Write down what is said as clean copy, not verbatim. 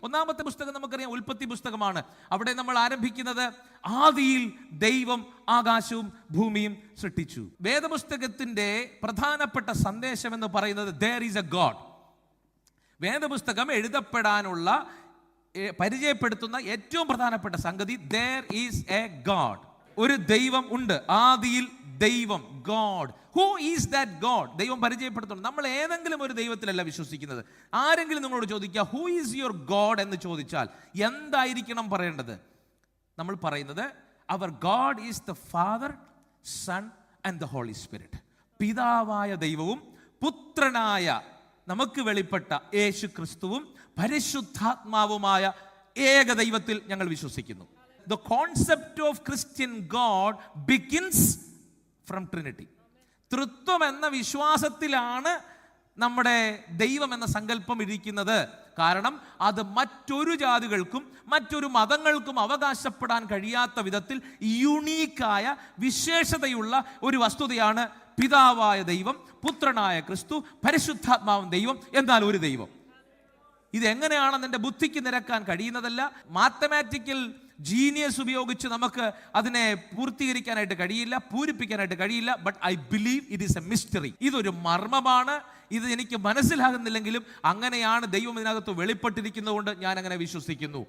ഒന്നാമത്തെ പുസ്തകം നമുക്കറിയാം ഉൽപ്പത്തി പുസ്തകമാണ്. അവിടെ നമ്മൾ ആരംഭിക്കുന്നത് ആദിയിൽ ദൈവം ആകാശവും ഭൂമിയും സൃഷ്ടിച്ചു. വേദപുസ്തകത്തിന്റെ പ്രധാനപ്പെട്ട സന്ദേശം എന്ന് പറയുന്നത് there is a God. വേദപുസ്തകം എഴുതപ്പെടാനുള്ള പരിചയപ്പെടുത്തുന്ന ഏറ്റവും പ്രധാനപ്പെട്ട സംഗതി there is a God. ഒരു ദൈവം ഉണ്ട്. ആദിയിൽ ദൈവം, God. Who is that God? ദൈവം പരിചയപ്പെടുത്തുന്നു. നമ്മൾ ഏതെങ്കിലും ഒരു ദൈവത്തിലല്ല വിശ്വസിക്കുന്നത്. ആരെങ്കിലും നിങ്ങളോട് ചോദിക്കുക ഹൂ ഈസ് യുവർ ഗോഡ് എന്ന് ചോദിച്ചാൽ എന്തായിരിക്കണം പറയേണ്ടത്? നമ്മൾ പറയുന്നത് അവർ God is the Father, Son and the Holy Spirit. പിതാവായ ദൈവവും പുത്രനായ നമുക്ക് വെളിപ്പെട്ട യേശു ക്രിസ്തുവും പരിശുദ്ധാത്മാവുമായ ഏക ദൈവത്തിൽ ഞങ്ങൾ വിശ്വസിക്കുന്നു. The concept of Christian God begins from Trinity. തൃത്വം എന്ന വിശ്വാസത്തിലാണ് നമ്മുടെ ദൈവം എന്ന സങ്കല്പം ഇരിക്കുന്നത്. കാരണം അത് മറ്റൊരു ജാതികൾക്കും മറ്റൊരു മതങ്ങൾക്കും അവകാശപ്പെടാൻ കഴിയാത്ത വിധത്തിൽ യുണീക്കായ വിശേഷതയുള്ള ഒരു വസ്തുതയാണ് പിതാവായ ദൈവം, പുത്രനായ ക്രിസ്തു, പരിശുദ്ധാത്മാവും ദൈവം, എന്നാൽ ഒരു ദൈവം. ഇതെങ്ങനെയാണെന്ന് എൻ്റെ ബുദ്ധിക്ക് നിരക്കാൻ കഴിയുന്നതല്ല. മാത്തമാറ്റിക്കൽ ജീനിയസ് ഉപയോഗിച്ച് നമുക്ക് അതിനെ പൂർത്തീകരിക്കാനായിട്ട് കഴിയില്ല, പൂരിപ്പിക്കാനായിട്ട് കഴിയില്ല. But I believe it is A mystery. ഇതൊരു മർമ്മമാണ്. ഇത് എനിക്ക് മനസ്സിലാകുന്നില്ലെങ്കിലും അങ്ങനെയാണ് ദൈവം ഇതിനകത്ത് വെളിപ്പെട്ടിരിക്കുന്നത് കൊണ്ട് ഞാൻ അങ്ങനെ വിശ്വസിക്കുന്നു.